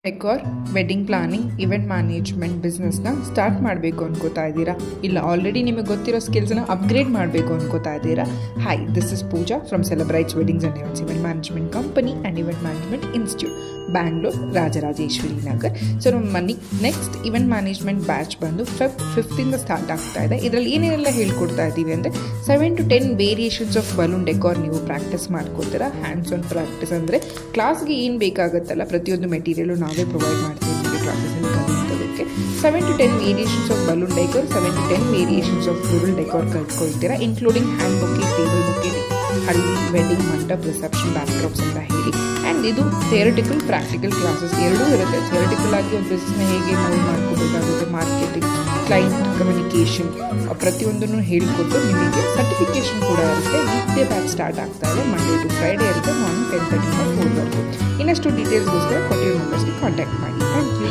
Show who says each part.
Speaker 1: Decor, wedding planning, event management ಬಿಸ್ನೆಸ್ನ start ಮಾಡಬೇಕು ಅನ್ಕೋತಾ ಇದ್ದೀರಾ? ಇಲ್ಲ ಆಲ್ರೆಡಿ ನಿಮಗೆ ಗೊತ್ತಿರೋ ಸ್ಕಿಲ್ಸ್ನ ಅಪ್ಗ್ರೇಡ್ ಮಾಡಬೇಕು ಅನ್ಕೋತಾ ಇದ್ದೀರಾ? Hi, this is Pooja from Celebrites weddings and events event management company and event management institute, Bangalore, Rajarajeshwari Nagar. So ನಮ್ಮ ನೆಕ್ಸ್ಟ್ ಇವೆಂಟ್ ಮ್ಯಾನೇಜ್ಮೆಂಟ್ ಬ್ಯಾಚ್ ಬಂದು ಫೆಬ್ 5 ಸ್ಟಾರ್ಟ್ ಆಗ್ತಾ ಇದೆ. ಇದರಲ್ಲಿ ಏನೇನೆಲ್ಲ ಹೇಳ್ಕೊಡ್ತಾ ಇದ್ದೀವಿ ಅಂದರೆ 7 to 10 variations of balloon decor ನೀವು ಪ್ರಾಕ್ಟೀಸ್ ಮಾಡ್ಕೋತೀರಾ. ಹ್ಯಾಂಡ್ಸ್ ಆನ್ ಪ್ರಾಕ್ಟೀಸ್ ಅಂದರೆ ಕ್ಲಾಸ್ಗೆ ಏನು ಬೇಕಾಗುತ್ತಲ್ಲ ಪ್ರತಿಯೊಂದು ಮೆಟೀರಿಯಲು ನಾವೇ ಪ್ರೊವೈಡ್ ಮಾಡ್ತೀವಿ ನಿಮಗೆ ಕ್ಲಾಸಸ್ಸಲ್ಲಿ ಕಲಿಯೋದಕ್ಕೆ. 7 to 10 variations of balloon decor, 7 to 10 variations of floral decor ಕಲ್ತ್ಕೊಳ್ತೀರಾ, including hand bouquet, table bouquet, haldi, wedding, mantap, reception, backdrops ಅಂತ ಹೇಳಿ. ಆ್ಯಂಡ್ ಇದು ಥಿಯರಿಟಿಕಲ್ ಪ್ರಾಕ್ಟಿಕಲ್ ಕ್ಲಾಸಸ್ ಎರಡೂ ಇರುತ್ತೆ. ಥಿಯರಿಟಿಕಲ್ ಆಗಿ ಒಂದು ಬಿಸ್ನೆಸ್ನ ಹೇಗೆ ಮೂವ್ ಮಾಡ್ಕೋಬೇಕಾಗುತ್ತೆ, ಮಾರ್ಕೆಟಿಂಗ್, ಕ್ಲೈಂಟ್ ಕಮ್ಯುನಿಕೇಷನ್, ಪ್ರತಿಯೊಂದನ್ನು ಹೇಳಿಕೊಟ್ಟು ನಿಮಗೆ ಸರ್ಟಿಫಿಕೇಷನ್ ಕೂಡ ಇರುತ್ತೆ. ವೀಕ್ಡೇ ಬ್ಯಾಚ್ ಸ್ಟಾರ್ಟ್ ಆಗ್ತಾ ಇದೆ, ಮಂಡೇ ಟು ಫ್ರೈಡೇ ಇರುತ್ತೆ, ಮಾರ್ನಿಂಗ್ 10:30 4 ಇನ್ನಷ್ಟು ಡೀಟೇಲ್ಸ್ಗೋಸ್ಕರ ಕೊಟ್ಟಿರೋ ನಂಬರ್ಸ್ಗೆ ಕಾಂಟ್ಯಾಕ್ಟ್ ಮಾಡಿ. Thank you.